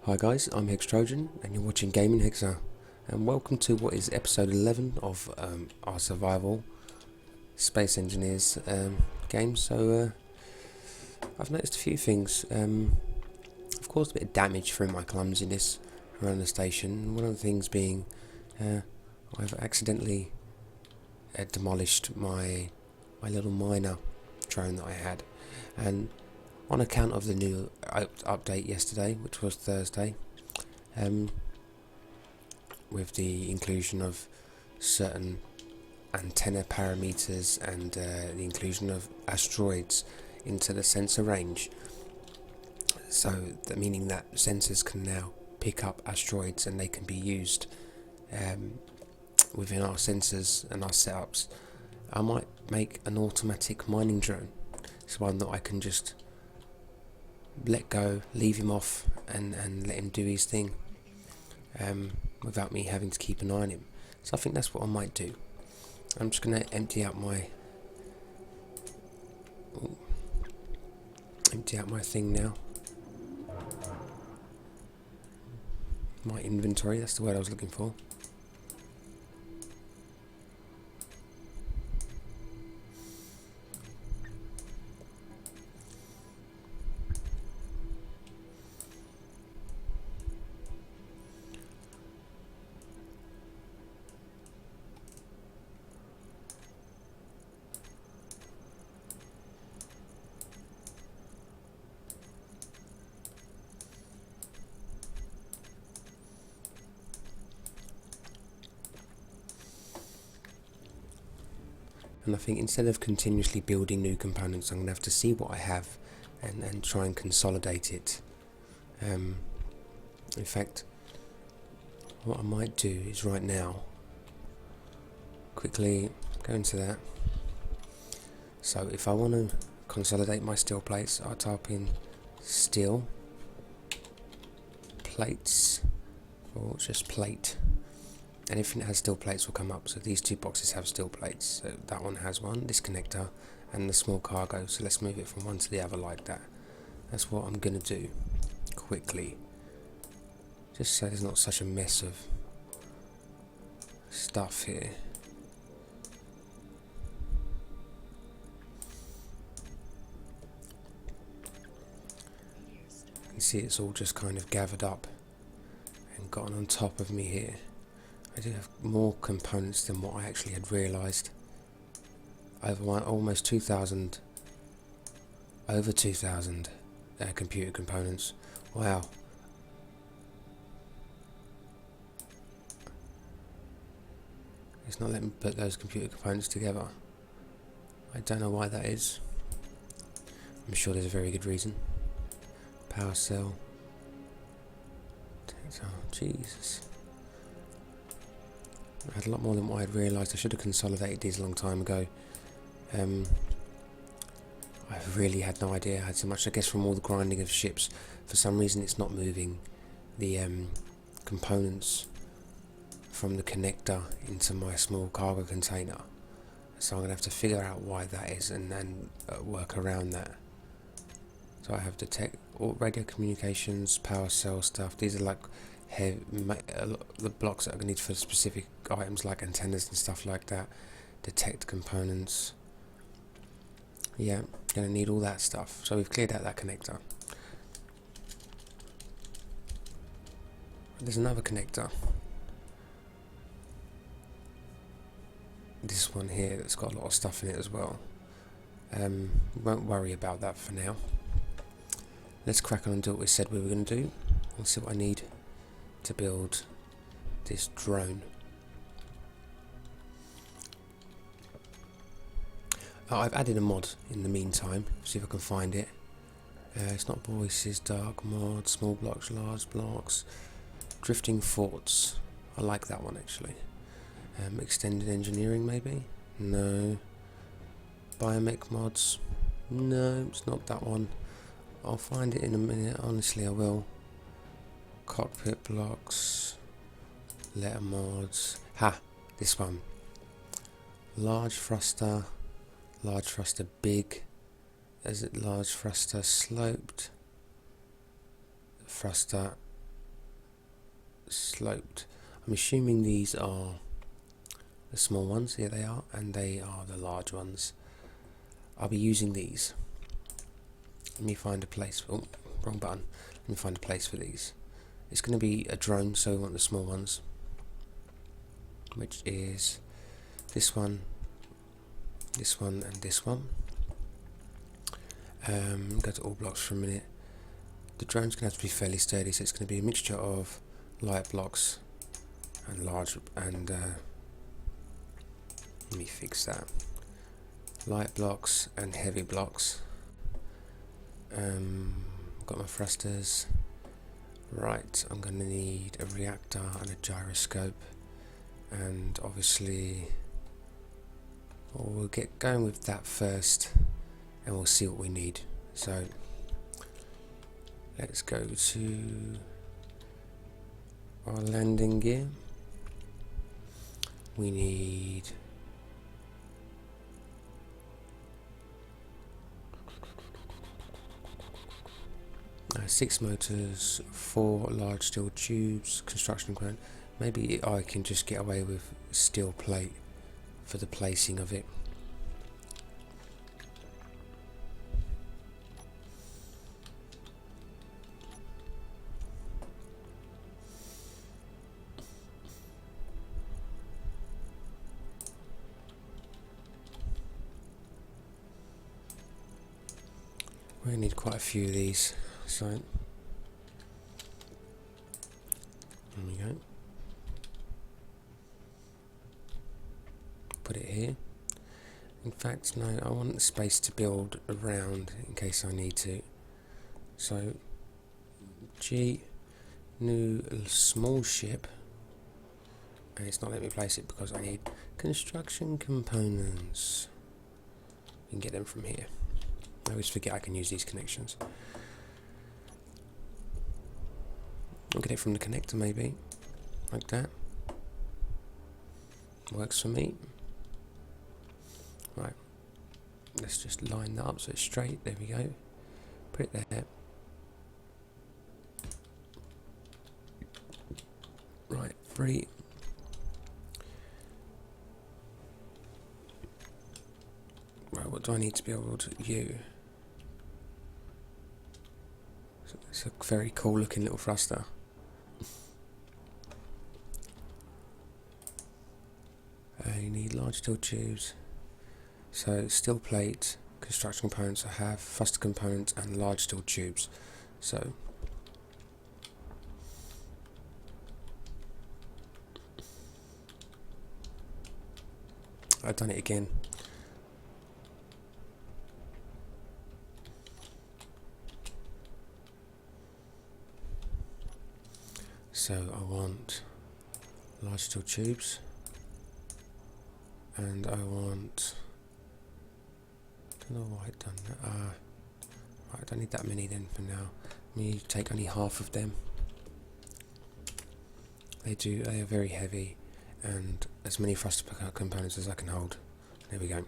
Hi guys, I'm Hex Trojan and you're watching Gaming Hexer, and welcome to what is episode 11 of our survival space engineers game. So I've noticed a few things. Of course, a bit of damage through my clumsiness around the station. One of the things being I've accidentally demolished my little miner drone that I had, and on account of the new update yesterday, which was Thursday, with the inclusion of certain antenna parameters and the inclusion of asteroids into the sensor range, so that meaning that sensors can now pick up asteroids and they can be used within our sensors and our setups. I might make an automatic mining drone. It's one that I can just let go, leave him off, and let him do his thing without me having to keep an eye on him. So I think that's what I might do. I'm just going to empty out my thing now. My inventory, that's the word I was looking for. And I think instead of continuously building new components, I'm going to have to see what I have and try and consolidate it. In fact, what I might do is right now quickly go into that. So if I want to consolidate my steel plates, I'll type in steel plates, or just plate. Anything that has steel plates will come up. So these two boxes have steel plates. So that one has one, this connector, and the small cargo. So let's move it from one to the other like that. That's what I'm going to do quickly, just so there's not such a mess of stuff here. You can see it's all just kind of gathered up and gotten on top of me here. I do have more components than what I actually had realised. Over almost 2,000, over 2,000 computer components. Wow. It's not letting me put those computer components together. I don't know why that is. I'm sure there's a very good reason. Power cell. Oh, Jesus. I had a lot more than what I had realised. I should have consolidated these a long time ago. I really had no idea I had so much. I guess from all the grinding of ships, for some reason it's not moving the components from the connector into my small cargo container. So I'm going to have to figure out why that is and then work around that. So I have to detect all radio communications, power cell stuff. These are like the blocks that I'm going to need for specific items like antennas and stuff like that. Detect components. Yeah, going to need all that stuff. So we've cleared out that connector. There's another connector. This one here that's got a lot of stuff in it as well. Won't worry about that for now. Let's crack on and do what we said we were going to do. Let's see what I need to build this drone. I've added a mod in the meantime. See if I can find it. It's not voices, dark mod, small blocks, large blocks, drifting forts. I like that one actually. Extended engineering maybe? No. Biomech mods? No, it's not that one. I'll find it in a minute, honestly I will. Cockpit blocks, letter mods. Ha! This one. Large thruster big. Is it large thruster sloped? Thruster sloped. I'm assuming these are the small ones. Here they are, and they are the large ones. I'll be using these. Let me find a place. Oh, wrong button. Let me find a place for these. It's going to be a drone, so we want the small ones, which is this one, and this one. Go to all blocks for a minute. The drone's going to have to be fairly sturdy, so it's going to be a mixture of light blocks and large, and let me fix that. Light blocks and heavy blocks. Got my thrusters. Right, I'm going to need a reactor and a gyroscope, and obviously we'll get going with that first, and we'll see what we need. So let's go to our landing gear. We need 6 motors, 4 large steel tubes, construction equipment. Maybe I can just get away with steel plate for the placing of it. We need quite a few of these, so there we go. Put it here. In fact, no, I want the space to build around in case I need to. So G, new small ship, and it's not letting me place it because I need construction components. You can get them from here. I always forget I can use these connections. I'll get it from the connector maybe, like that. Works for me. Right, let's just line that up so it's straight. There we go. Put it there. Right, 3. Right, what do I need to build you? It's a very cool looking little thruster. You need large steel tubes. So steel plate, construction components I have, thruster components and large steel tubes. So I've done it again. So I want large steel tubes, and I want, I don't know why I've done that. Right, I don't need that many then for now. I'm going to take only half of them. They are very heavy, and as many thruster components as I can hold. There we go.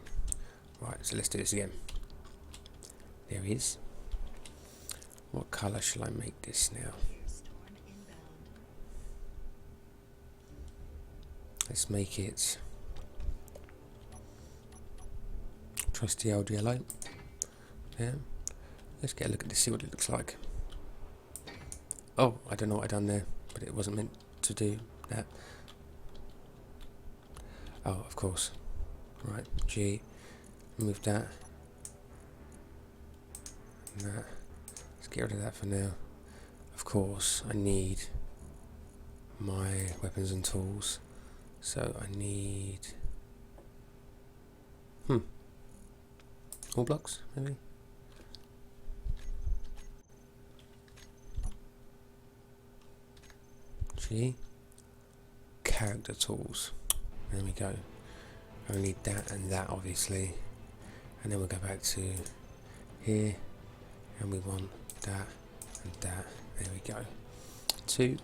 Right, so let's do this again. There he is. What colour shall I make this now? Let's make it trusty old yellow. Yeah. Let's get a look at this, see what it looks like. Oh, I don't know what I done there, but it wasn't meant to do that. Oh, of course. Right, G. Move that. And that. Let's get rid of that for now. Of course, I need my weapons and tools. So I need all blocks maybe. G, character tools. There we go. I need that and that obviously, and then we'll go back to here, and we want that and that. There we go. 2.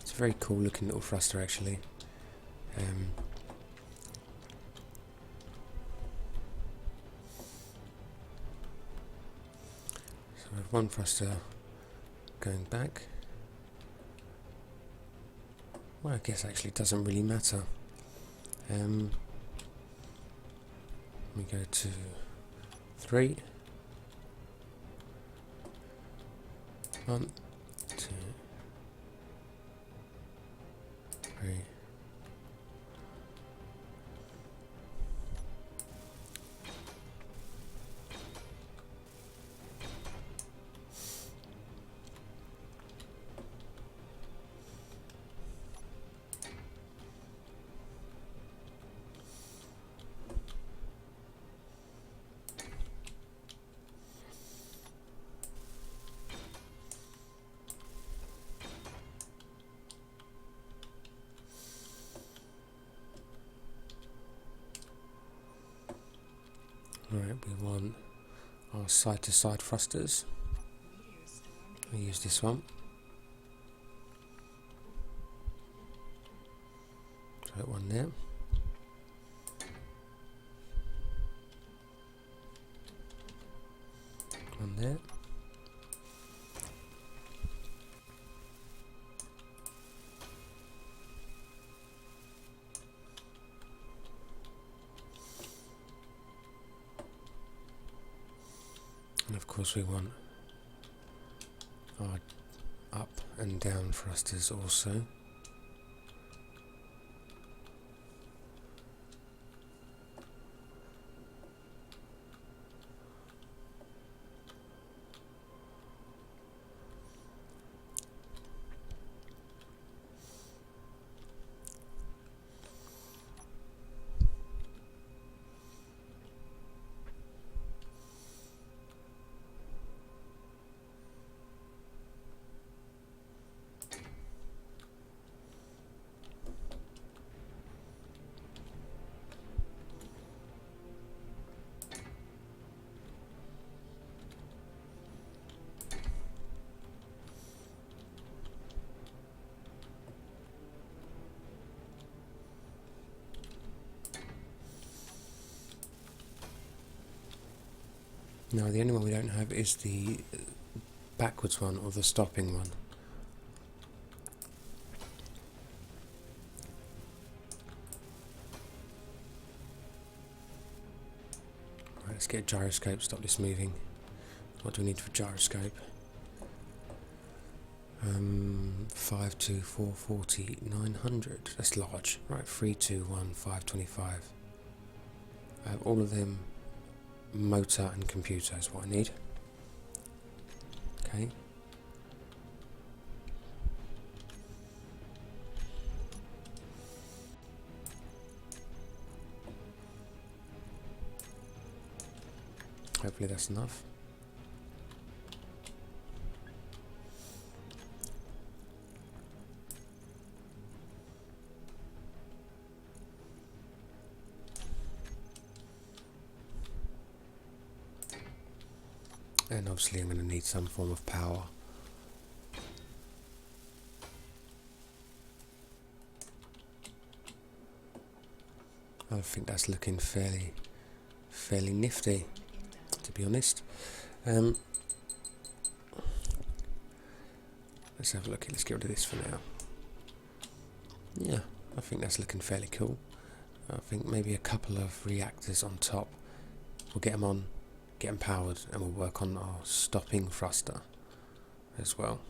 It's a very cool looking little thruster actually. we have one thruster going back. Well, I guess actually it doesn't really matter. We go to 3. 1, 2, 3. Right, we want our side-to-side thrusters. We use this one. Put one there. One there. And of course we want our up and down thrusters also. Now the only one we don't have is the backwards one or the stopping one. Right, let's get a gyroscope, stop this moving. What do we need for gyroscope? 52440 900. That's large. Right, 321 525. All of them motor and computer is what I need. Okay. Hopefully that's enough. And obviously I'm going to need some form of power. I think that's looking fairly nifty, to be honest. Let's have a look. Let's get rid of this for now. Yeah, I think that's looking fairly cool. I think maybe a couple of reactors on top. We'll get them on, get them powered, and we'll work on our stopping thruster as well.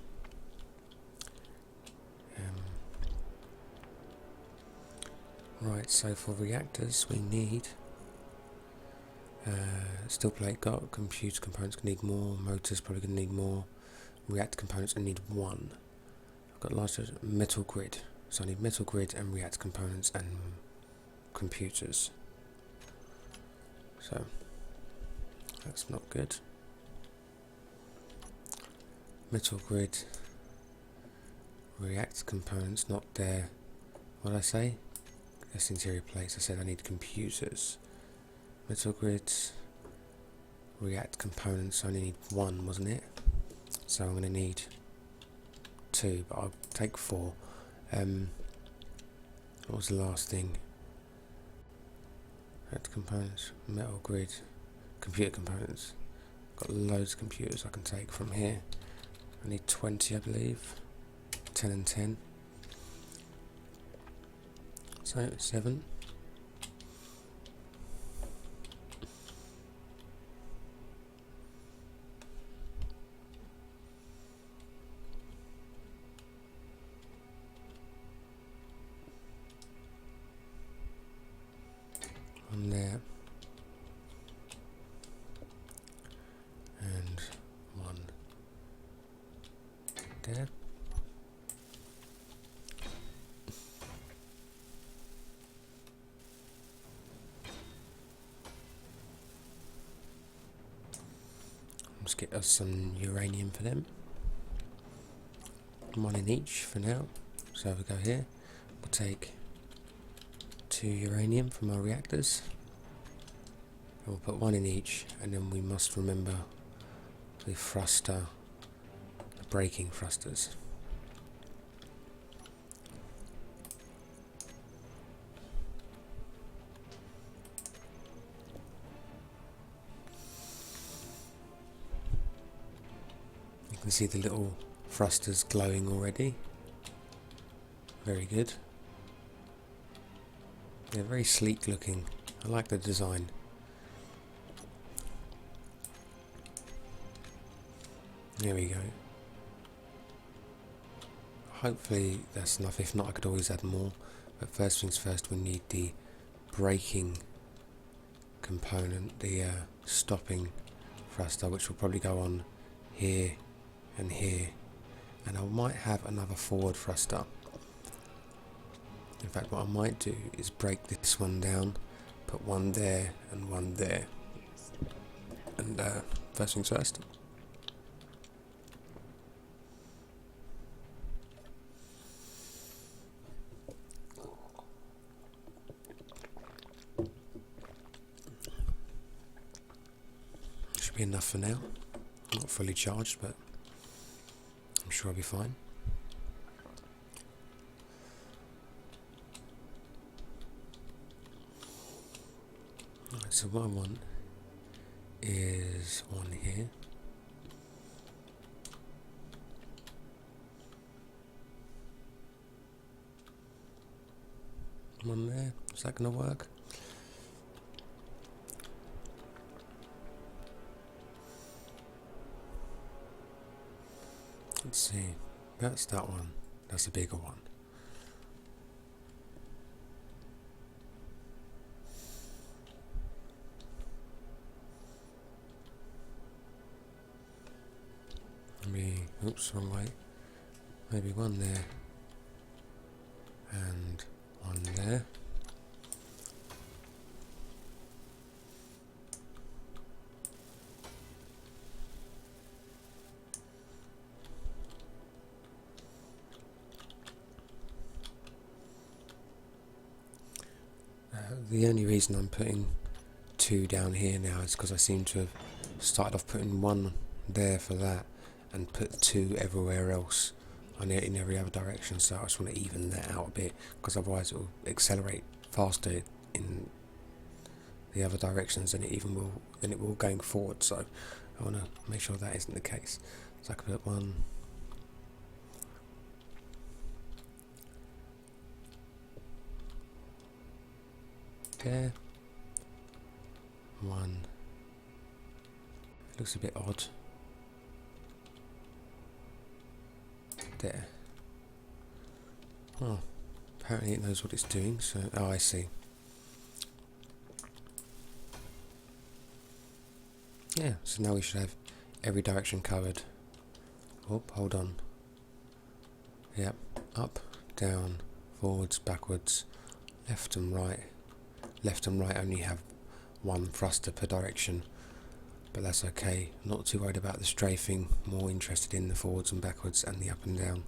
Right, so for reactors we need steel plate, got computer components, gonna need more, motors probably gonna need more, reactor components I need 1. I've got larger metal grid, so I need metal grid and reactor components and computers. So that's not good. Metal grid, reactor components not there. What did I say? That's interior plates. I said I need computers. Metal grids, react components. I only need 1, wasn't it? So I'm going to need 2, but I'll take 4. What was the last thing? React components, metal grid, computer components. got loads of computers I can take from here. I need 20, I believe. 10 and 10. So 7. On there. And 1 there. Let's get us some uranium for them. 1 in each for now. So if we go here, we'll take 2 uranium from our reactors. And we'll put 1 in each, and then we must remember the thruster, the braking thrusters. You can see the little thrusters glowing already. Very good. They're very sleek looking. I like the design. There we go. Hopefully that's enough. If not, I could always add more. But first things first, we need the braking component, the stopping thruster, which will probably go on here and here. And I might have another forward thruster. In fact, what I might do is break this one down, put 1 there and 1 there. And first things first. Should be enough for now. Not fully charged, but I'm sure I'll be fine. Right, so what I want is 1 here. One there. Is that going to work? Let's see. That's that one. That's the bigger one. Maybe, oops, wrong way. Maybe 1 there and 1 there. The only reason I'm putting 2 down here now is because I seem to have started off putting 1 there for that and put 2 everywhere else in every other direction, so I just want to even that out a bit, because otherwise it will accelerate faster in the other directions than it will going forward. So I want to make sure that isn't the case. So I can put 1 there, 1. It looks a bit odd. There. Oh, apparently it knows what it's doing, so, oh, I see. Yeah, so now we should have every direction covered. Oh, hold on. Yep, up, down, forwards, backwards, left and right. Left and right only have 1 thruster per direction, but that's okay. Not too worried about the strafing, more interested in the forwards and backwards and the up and down.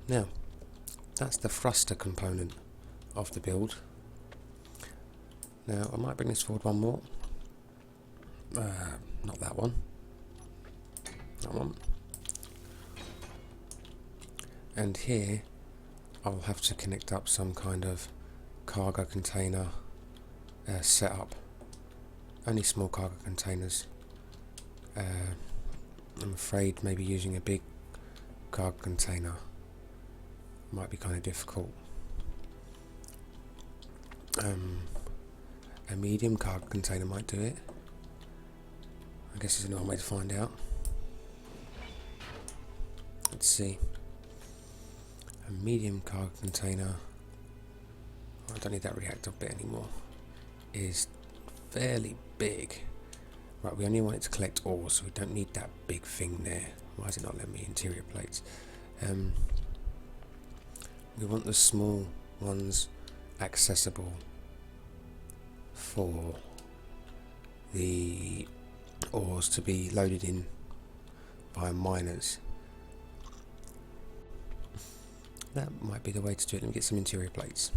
Now, that's the thruster component of the build. Now, I might bring this forward 1 more. Not that one. That one. And here, I'll have to connect up some kind of cargo container setup. Only small cargo containers I'm afraid maybe using a big cargo container might be kind of difficult. A medium cargo container might do it. I guess there's only one way to find out. Let's see. A medium cargo container, I don't need that reactor bit anymore, is fairly big. Right, we only want it to collect ore, so we don't need that big thing there. Why is it not letting me interior plates? We want the small ones accessible for the ores to be loaded in by miners. That might be the way to do it. Let me get some interior plates.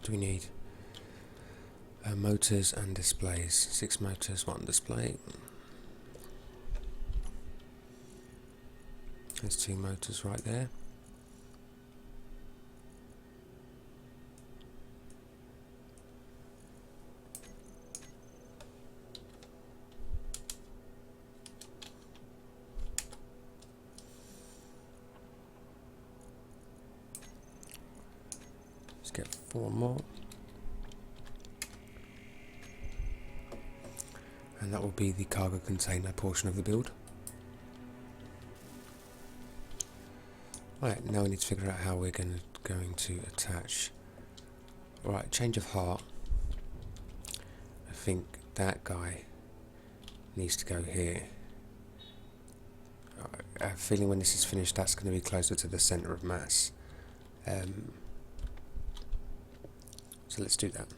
Do we need motors and displays? 6 motors, 1 display. There's 2 motors right there. Let's get 4 more. And that will be the cargo container portion of the build. Right, now we need to figure out how we're going to attach. Right, change of heart. I think that guy needs to go here. I have a feeling when this is finished that's going to be closer to the centre of mass. So let's do that.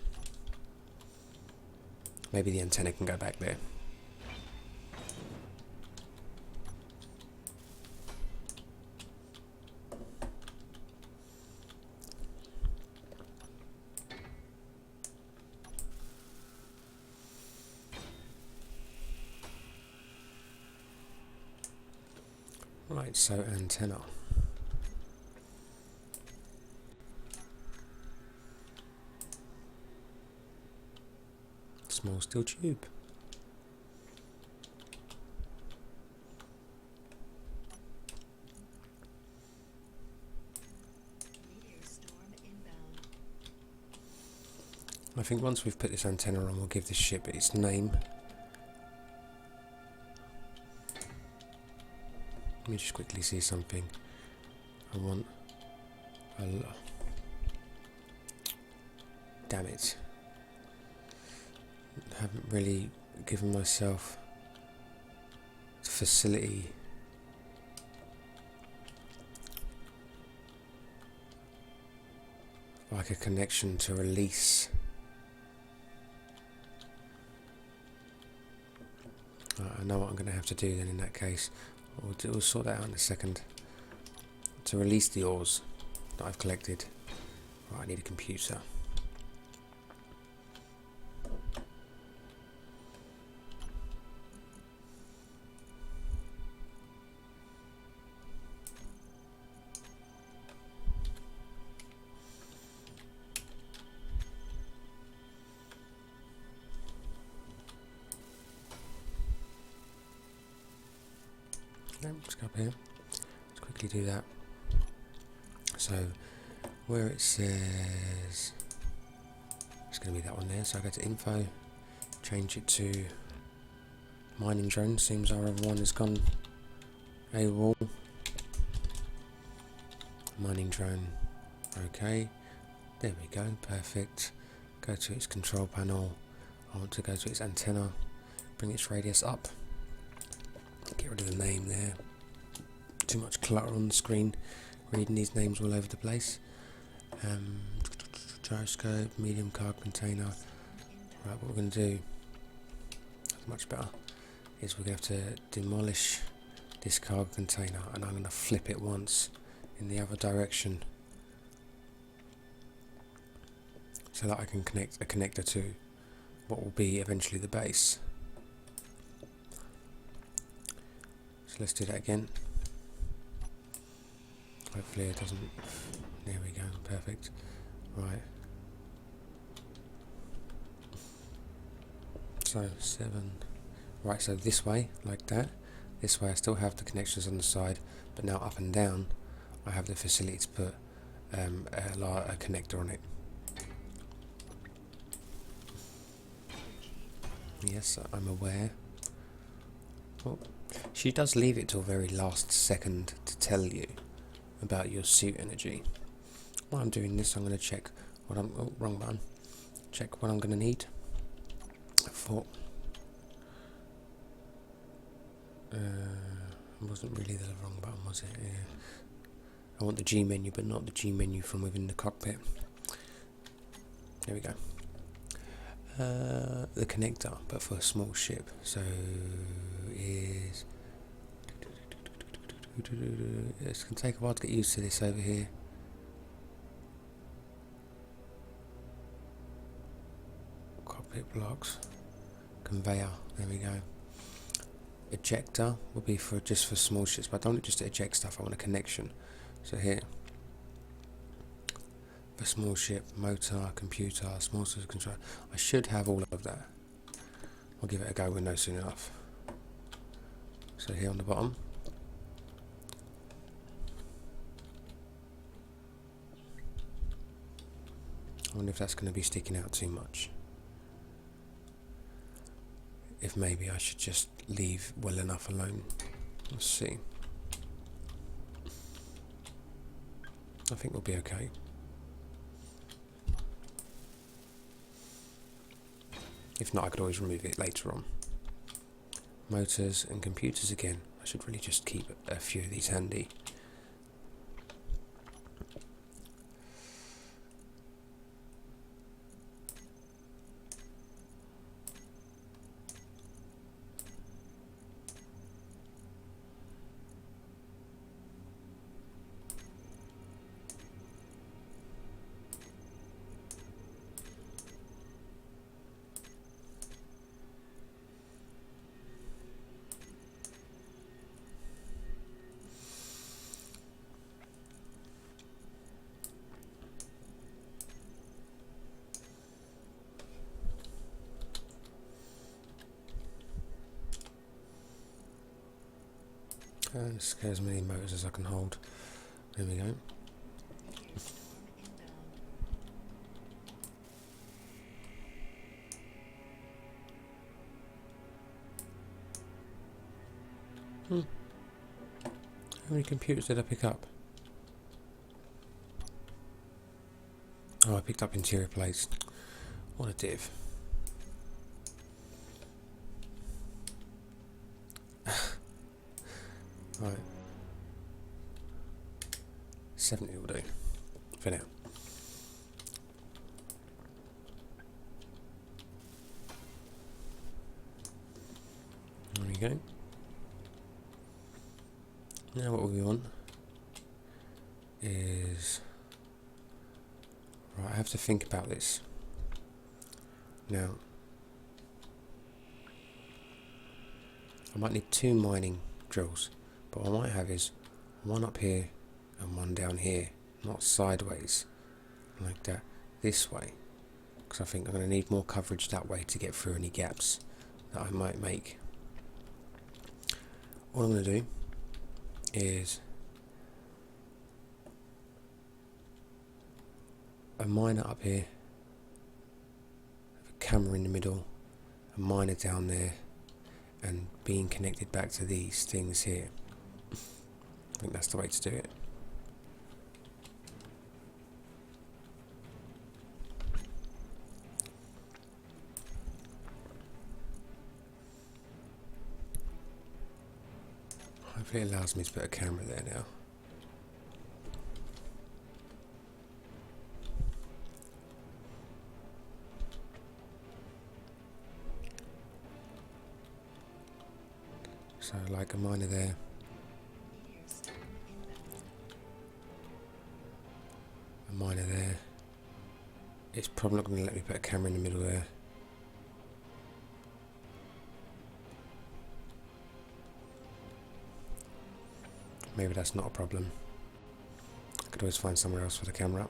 Maybe the antenna can go back there. Right, so antenna. Small steel tube. I think once we've put this antenna on, we'll give this ship its name. Let me just quickly see something. I want a damn it. I haven't really given myself the facility like a connection to release. I know what I'm going to have to do then in that case. We'll sort that out in a second. To release the ores that I've collected, right, I need a computer. Let's go up here. Let's quickly do that. So, where it says it's going to be that one there. So I go to info, change it to mining drone. Seems our other one has gone AWOL. Mining drone. Okay. There we go. Perfect. Go to its control panel. I want to go to its antenna. Bring its radius up. Get rid of the name there. Too much clutter on the screen. Reading these names all over the place. Gyroscope, medium cargo container. Right, what we're going to do, much better, is we're going to have to demolish this cargo container, and I'm going to flip it once in the other direction so that I can connect a connector to what will be eventually the base. So let's do that again. Hopefully it doesn't. There we go, perfect. Right. So 7. Right, so this way, like that. This way I still have the connections on the side, but now up and down I have the facility to put a connector on it. Yes, I'm aware. Well, she does leave it till very last second to tell you about your suit energy. While I'm doing this, I'm going to check what I'm... Oh, wrong button. Check what I'm going to need for... wasn't really the wrong button, was it? Yeah. I want the G menu, but not the G menu from within the cockpit. There we go. The connector, but for a small ship. So is... It's going to take a while to get used to this over here. Cockpit blocks. Conveyor. There we go. Ejector will be for just for small ships, but I don't want it just to eject stuff. I want a connection. So here, for small ship, motor, computer, small system control. I should have all of that. I'll give it a go when no soon enough. So here on the bottom. I wonder if that's going to be sticking out too much. If maybe I should just leave well enough alone. Let's see. I think we'll be okay. If not, I could always remove it later on. Motors and computers again. I should really just keep a few of these handy. And just get as many motors as I can hold. There we go. How many computers did I pick up? Oh, I picked up interior plates. What a div. Right. 70 will do. For now. There we go. Now what we want is... Right, I have to think about this. Now, I might need 2 mining drills, but what I might have is one up here and one down here, not sideways, like that, this way, because I think I'm going to need more coverage that way to get through any gaps that I might make. What I'm going to do is a miner up here, a camera in the middle, a miner down there, and being connected back to these things here. I think that's the way to do it. Hopefully it allows me to put a camera there now. So like a miner there, miner there. It's probably not going to let me put a camera in the middle there. Maybe that's not a problem. I could always find somewhere else for the camera.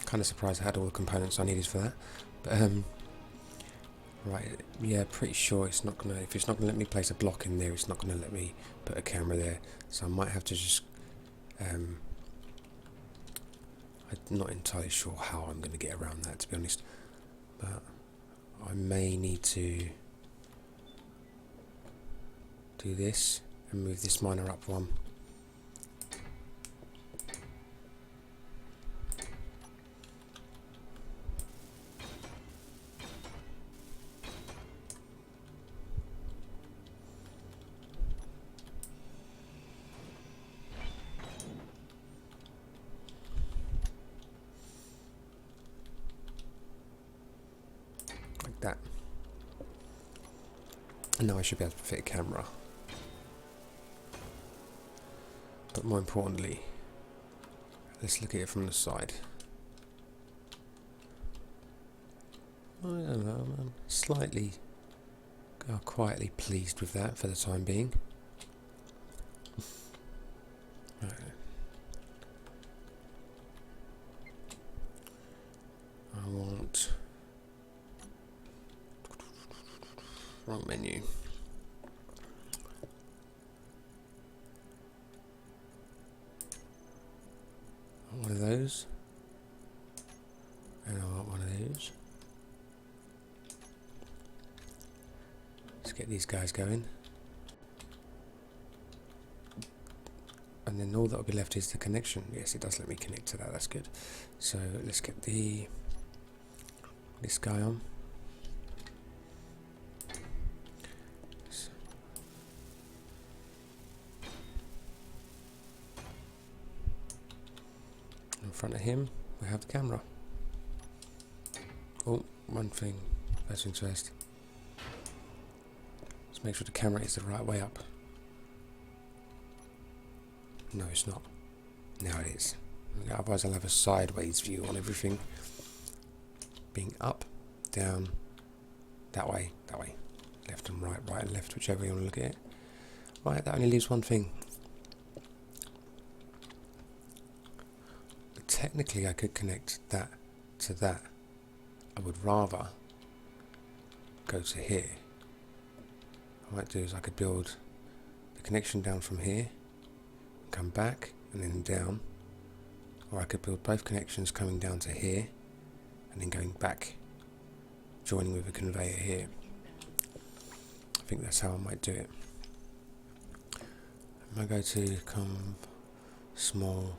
Kind of surprised I had all the components I needed for that, but right, yeah, pretty sure it's not gonna. If it's not gonna let me place a block in there, it's not gonna let me put a camera there. So I might have to just. I'm not entirely sure how I'm going to get around that, to be honest, but I may need to do this and move this miner up one. That, and now I should be able to fit a camera, but more importantly, let's look at it from the side. I don't know, I'm slightly quietly pleased with that for the time being. Right. I want wrong menu. I want one of those, and I want one of those. Let's get these guys going, and then all that will be left is the connection. Yes, it does let me connect to that. That's good. So let's get this guy on. In front of him, we have the camera. Oh, one thing, first things first. Let's make sure the camera is the right way up. No, it's not. Now it is. Otherwise I'll have a sideways view on everything. Being up, down, that way, left and right, right and left, whichever you want to look at it. Right, that only leaves one thing. Technically I could connect that to that. I would rather go to here. What I might do is I could build the connection down from here, come back and then down, or I could build both connections coming down to here and then going back, joining with a conveyor here. I think that's how I might do it. I'm going to go to small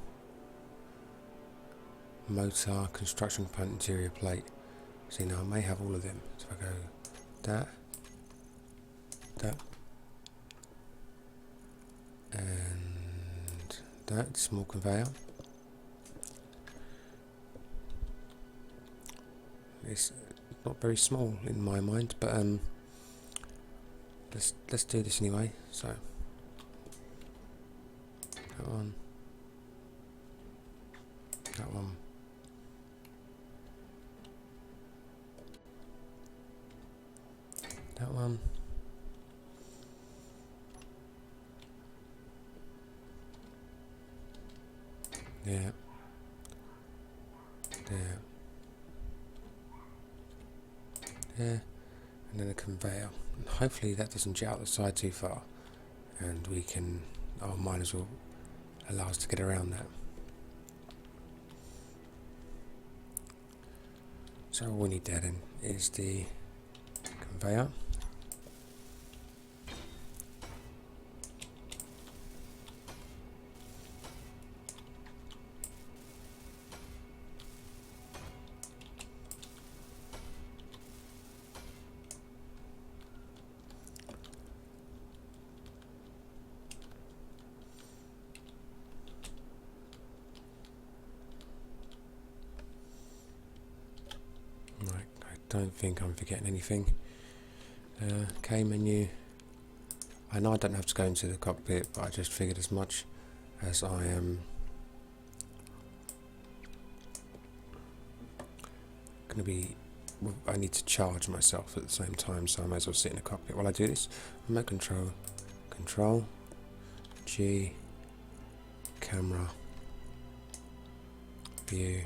motor construction component interior plate. See, now I may have all of them. So if I go that, and that small conveyor. It's not very small in my mind, but let's do this anyway. So that one, that one. That one. Yeah. There. There. And then a conveyor. And hopefully that doesn't jet out the side too far. And we can, our miners will allow us to get around that. So all we need there then is the conveyor. don't think I'm forgetting anything. K menu. I know I don't have to go into the cockpit, but I just figured as much, as I am going to be, I need to charge myself at the same time, so I may as well sit in the cockpit while I do this. Remote control, control, G, camera, view,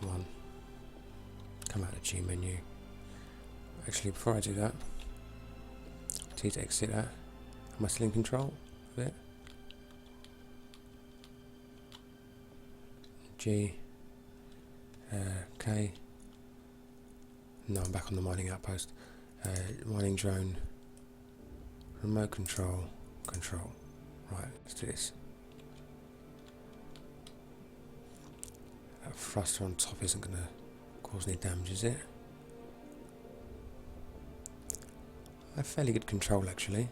1, come out of the G menu. Actually, before I do that, I need to exit that. Am I still in control of it? G, K. No, I'm back on the mining outpost. Mining drone, remote control, control. Right, let's do this. That thruster on top isn't going to cause any damage, is it? I have fairly good control actually.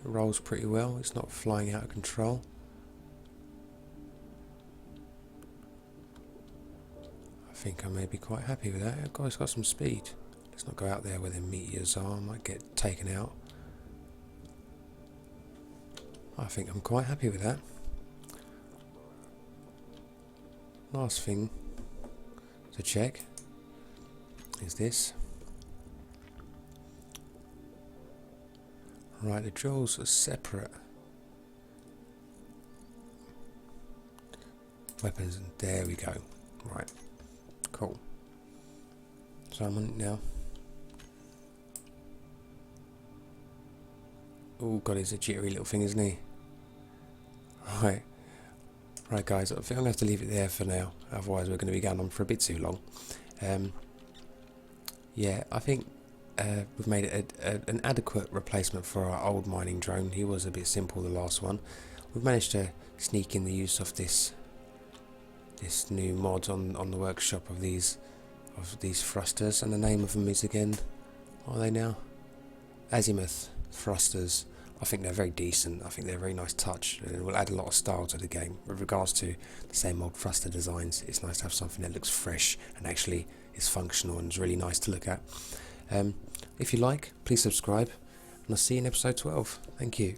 It rolls pretty well, it's not flying out of control. I think I may be quite happy with that. It's got some speed. Let's not go out there where the meteors are, I might get taken out. I think I'm quite happy with that. Last thing to check is this. Right, the drills are separate. Weapons, and there we go. Right, cool. So I'm on it now. Oh god, he's a jittery little thing, isn't he? Right. Right guys, I think I'm going to have to leave it there for now, otherwise we're going to be going on for a bit too long. Yeah, I think we've made it an adequate replacement for our old mining drone. He was a bit simple, the last one. We've managed to sneak in the use of this new mod on the workshop of these thrusters, and the name of them is again, what are they now? Azimuth thrusters. I think they're very decent. I think they're a very nice touch. It will add a lot of style to the game. With regards to the same old thruster designs, it's nice to have something that looks fresh and actually is functional and is really nice to look at. If you like, please subscribe, and I'll see you in episode 12. Thank you.